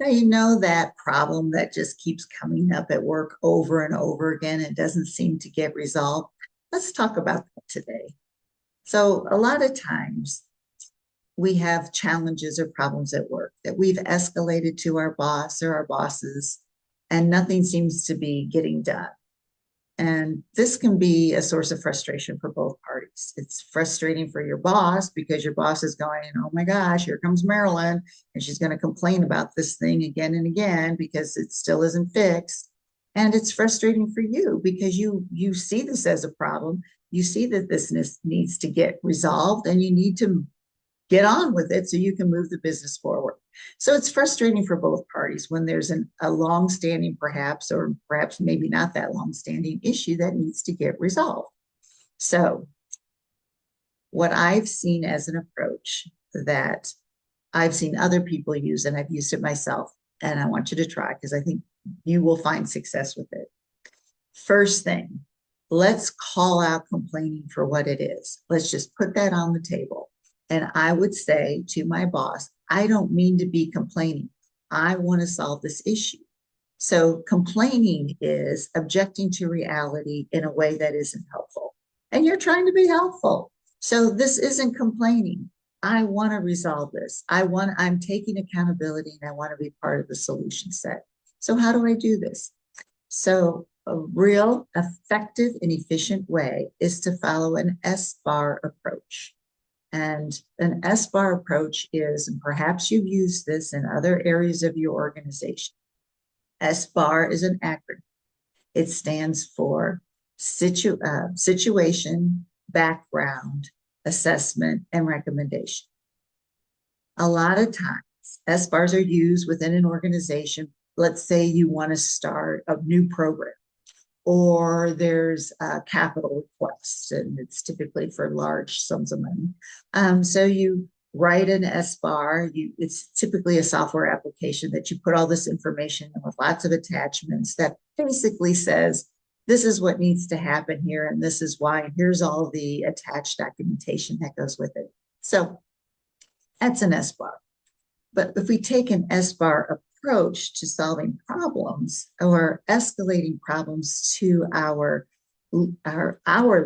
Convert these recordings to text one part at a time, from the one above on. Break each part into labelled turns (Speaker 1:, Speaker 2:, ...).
Speaker 1: Now, you know that problem that just keeps coming up at work over and over again and doesn't seem to get resolved? Let's talk about that today. So, a lot of times we have challenges or problems at work that we've escalated to our boss or our bosses, and nothing seems to be getting done. And this can be a source of frustration for both parties. It's frustrating for your boss because your boss is going, oh my gosh, here comes Marilyn, and she's going to complain about this thing again and again because it still isn't fixed. And it's frustrating for you because you see this as a problem. You see that this needs to get resolved and you need to get on with it so you can move the business forward. So it's frustrating for both parties when there's a long-standing, perhaps, or perhaps maybe not that long-standing issue that needs to get resolved. So what I've seen as an approach that I've seen other people use, and I've used it myself, and I want you to try because I think you will find success with it. First thing, let's call out complaining for what it is. Let's just put that on the table. And I would say to my boss, I don't mean to be complaining. I want to solve this issue. So complaining is objecting to reality in a way that isn't helpful. And you're trying to be helpful. So this isn't complaining. I want to resolve this. I'm taking accountability and I want to be part of the solution set. So how do I do this? So a real effective and efficient way is to follow an S-bar approach. And an S-bar approach is, and perhaps you've used this in other areas of your organization. S-bar is an acronym. It stands for situation, background, assessment, and recommendation. A lot of times, S-bars are used within an organization. Let's say you want to start a new program, or there's a capital request, and it's typically for large sums of money. So you write an S-bar. It's typically a software application that you put all this information in with lots of attachments that basically says, this is what needs to happen here, and this is why, and here's all the attached documentation that goes with it. So that's an S-bar. But if we take an S-bar approach to solving problems or escalating problems to our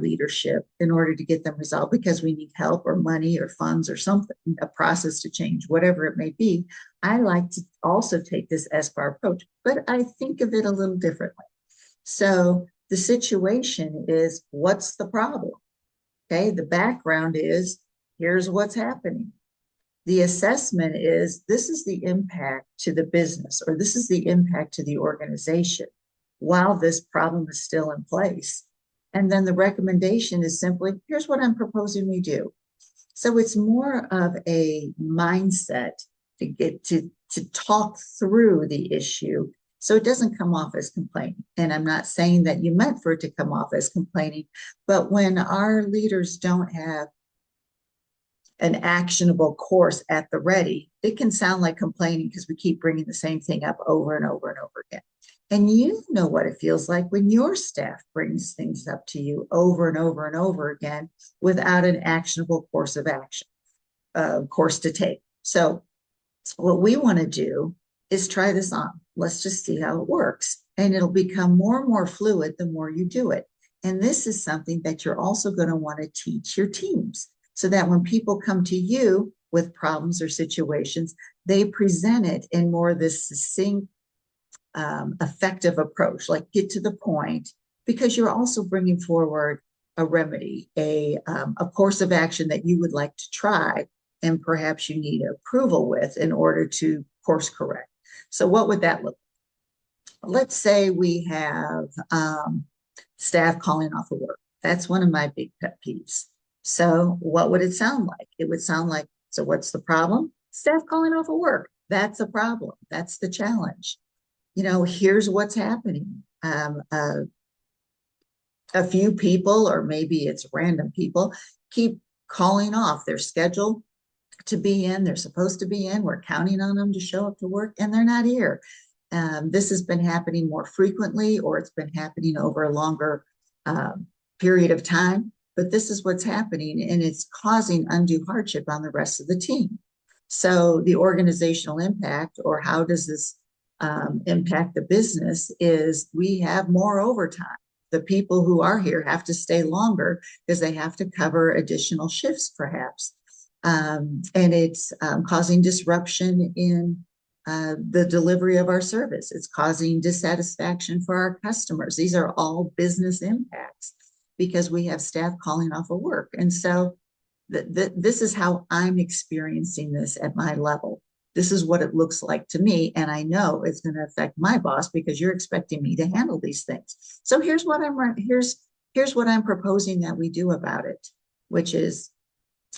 Speaker 1: leadership in order to get them resolved because we need help or money or funds or something, a process to change, whatever it may be, I like to also take this S-bar approach, but I think of it a little differently. So the situation is, what's the problem? Okay, the background is, here's what's happening. The assessment is, this is the impact to the business, or this is the impact to the organization while this problem is still in place. And then the recommendation is simply, here's what I'm proposing we do. So it's more of a mindset to get to talk through the issue so it doesn't come off as complaining. And I'm not saying that you meant for it to come off as complaining, but when our leaders don't have an actionable course at the ready, it can sound like complaining because we keep bringing the same thing up over and over and over again. And you know what it feels like when your staff brings things up to you over and over and over again without an actionable course of action, course to take. So what we want to do is try this on. Let's just see how it works. And it'll become more and more fluid the more you do it. And this is something that you're also going to want to teach your teams, so that when people come to you with problems or situations, they present it in more of this succinct, effective approach, like get to the point, because you're also bringing forward a remedy, a course of action that you would like to try, and perhaps you need approval with in order to course correct. So what would that look like? Let's say we have staff calling off of work. That's one of my big pet peeves. So what would it sound like? It would sound like, so what's the problem? Staff calling off of work. That's a problem. That's the challenge. You know, here's what's happening. A few people, or maybe it's random people, keep calling off. They're scheduled to be in. They're supposed to be in. We're counting on them to show up to work, and they're not here. This has been happening more frequently, or it's been happening over a longer period of time. But this is what's happening, and it's causing undue hardship on the rest of the team. So the organizational impact, or how does this impact the business, is we have more overtime. The people who are here have to stay longer because they have to cover additional shifts, perhaps. And it's causing disruption in the delivery of our service. It's causing dissatisfaction for our customers. These are all business impacts because we have staff calling off of work. And so this is how I'm experiencing this at my level. This is what it looks like to me. And I know it's going to affect my boss because you're expecting me to handle these things. So here's what I'm proposing that we do about it, which is,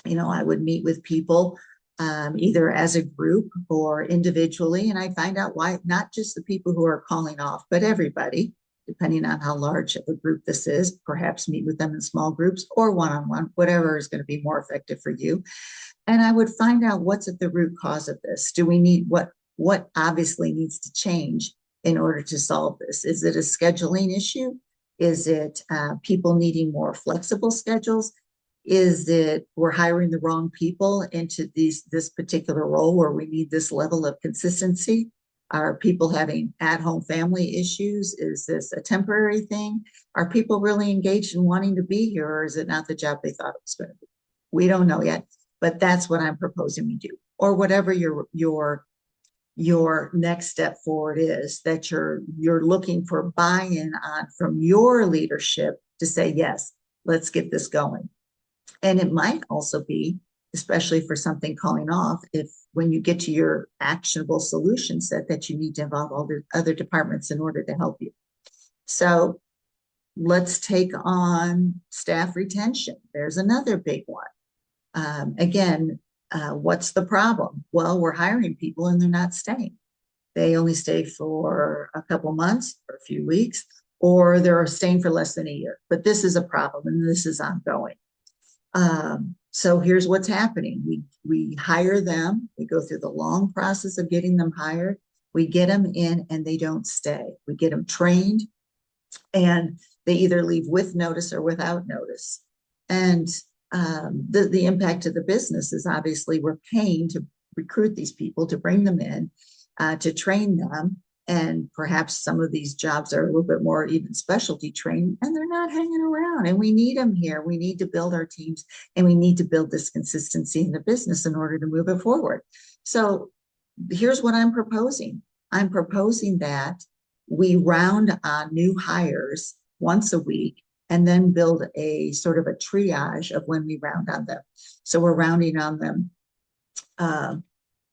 Speaker 1: I would meet with people either as a group or individually, and I find out why, not just the people who are calling off, but everybody, depending on how large of a group this is, perhaps meet with them in small groups or one-on-one, whatever is going to be more effective for you. And I would find out what's at the root cause of this. Do we need what obviously needs to change in order to solve this? Is it a scheduling issue? Is it people needing more flexible schedules? Is it we're hiring the wrong people into this particular role where we need this level of consistency? Are people having at-home family issues? Is this a temporary thing? Are people really engaged in wanting to be here, or is it not the job they thought it was going to be? We don't know yet, but that's what I'm proposing we do. Or whatever your next step forward is that you're looking for buy-in on from your leadership to say, yes, let's get this going. And it might also be, especially for something calling off, if when you get to your actionable solution set, that you need to involve all the other departments in order to help you. So let's take on staff retention. There's another big one. Again, what's the problem? Well, we're hiring people and they're not staying. They only stay for a couple months or a few weeks, or they're staying for less than a year. But this is a problem and this is ongoing. So here's what's happening. We hire them. We go through the long process of getting them hired. We get them in and they don't stay. We get them trained and they either leave with notice or without notice. And the impact to the business is obviously we're paying to recruit these people, to bring them in, to train them. And perhaps some of these jobs are a little bit more even specialty trained, and they're not hanging around. And we need them here. We need to build our teams, and we need to build this consistency in the business in order to move it forward. So here's what I'm proposing. I'm proposing that we round on new hires once a week and then build a sort of a triage of when we round on them. So we're rounding on them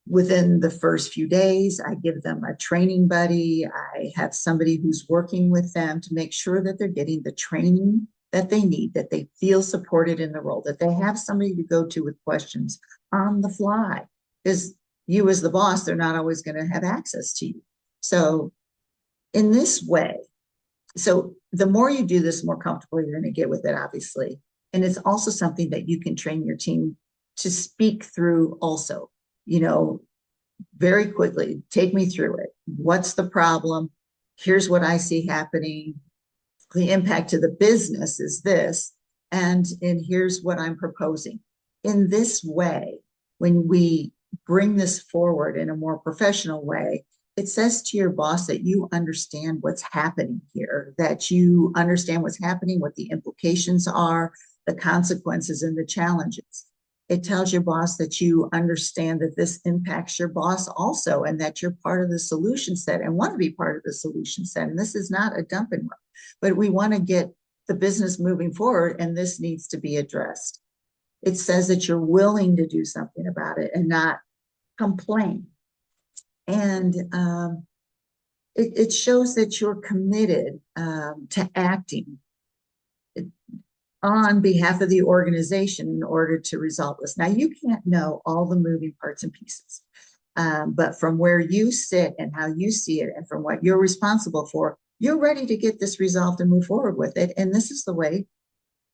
Speaker 1: within the first few days. I give them a training buddy. I have somebody who's working with them to make sure that they're getting the training that they need, that they feel supported in the role, that they have somebody to go to with questions on the fly. Because you as the boss, they're not always going to have access to you. So in this way, so the more you do this, the more comfortable you're going to get with it, obviously. And it's also something that you can train your team to speak through also. Very quickly, take me through it. What's the problem? Here's what I see happening. The impact to the business is this, and here's what I'm proposing. In this way, when we bring this forward in a more professional way, it says to your boss that you understand what's happening here, that you understand what's happening, what the implications are, the consequences and the challenges. It tells your boss that you understand that this impacts your boss also, and that you're part of the solution set and want to be part of the solution set. And this is not a dump and run, but we want to get the business moving forward, and this needs to be addressed. It says that you're willing to do something about it and not complain. And it shows that you're committed to acting on behalf of the organization in order to resolve this. Now, you can't know all the moving parts and pieces, but from where you sit and how you see it and from what you're responsible for, you're ready to get this resolved and move forward with it. And this is the way,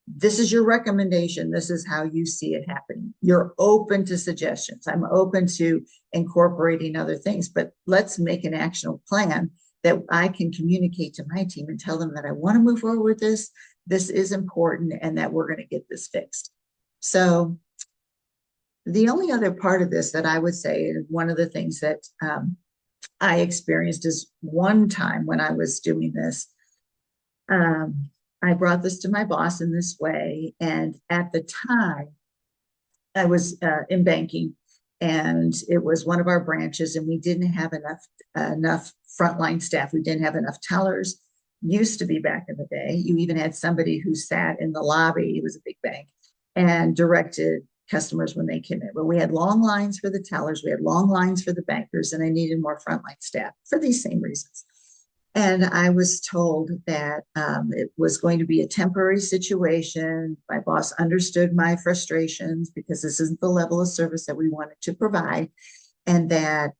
Speaker 1: this is your recommendation. This is how you see it happening. You're open to suggestions. I'm open to incorporating other things, but let's make an actionable plan that I can communicate to my team and tell them that I want to move forward with this. This is important and that we're going to get this fixed. So The only other part of this that I would say, and one of the things that I experienced is one time when I was doing this, um, I brought this to my boss in this way. And at the time, I was in banking, and it was one of our branches, and we didn't have enough frontline staff. We didn't have enough tellers. Used to be back in the day, you even had somebody who sat in the lobby. It was a big bank and directed customers when they came in. But we had long lines for the tellers, we had long lines for the bankers, and I needed more frontline staff for these same reasons. And I was told that it was going to be a temporary situation. My boss understood my frustrations because this isn't the level of service that we wanted to provide, and that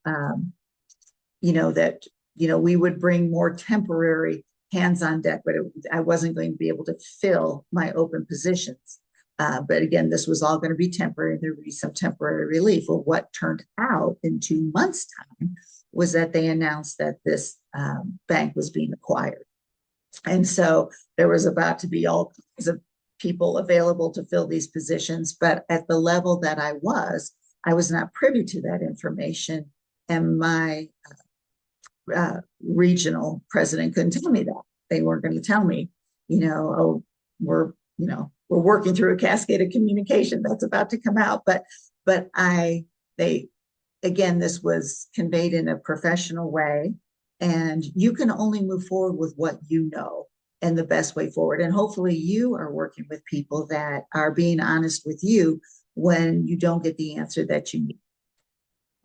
Speaker 1: we would bring more temporary hands on deck, but I wasn't going to be able to fill my open positions. But again, this was all going to be temporary. There would be some temporary relief. Well, what turned out in 2 months' time was that they announced that this bank was being acquired. And so there was about to be all kinds of people available to fill these positions. But at the level that I was not privy to that information. And my regional president couldn't tell me that. They weren't going to tell me, oh, we're working through a cascade of communication that's about to come out. But again, this was conveyed in a professional way, and you can only move forward with what you know and the best way forward. And hopefully you are working with people that are being honest with you when you don't get the answer that you need.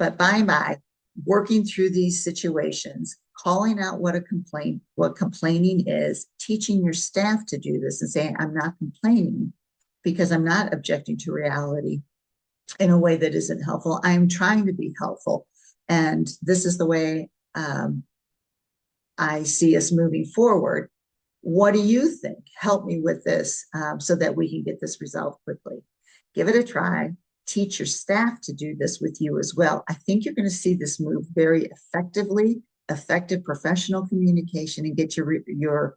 Speaker 1: But by and by, working through these situations, calling out what complaining is, teaching your staff to do this and saying, I'm not complaining because I'm not objecting to reality in a way that isn't helpful. I'm trying to be helpful. And this is the way I see us moving forward. What do you think? Help me with this so that we can get this resolved quickly. Give it a try. Teach your staff to do this with you as well. I think you're going to see this move very effectively, effective professional communication, and get your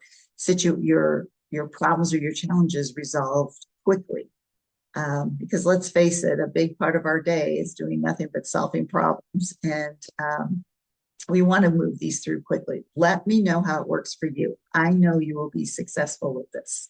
Speaker 1: problems or your challenges resolved quickly. Because let's face it, a big part of our day is doing nothing but solving problems, and we want to move these through quickly. Let me know how it works for you. I know you will be successful with this.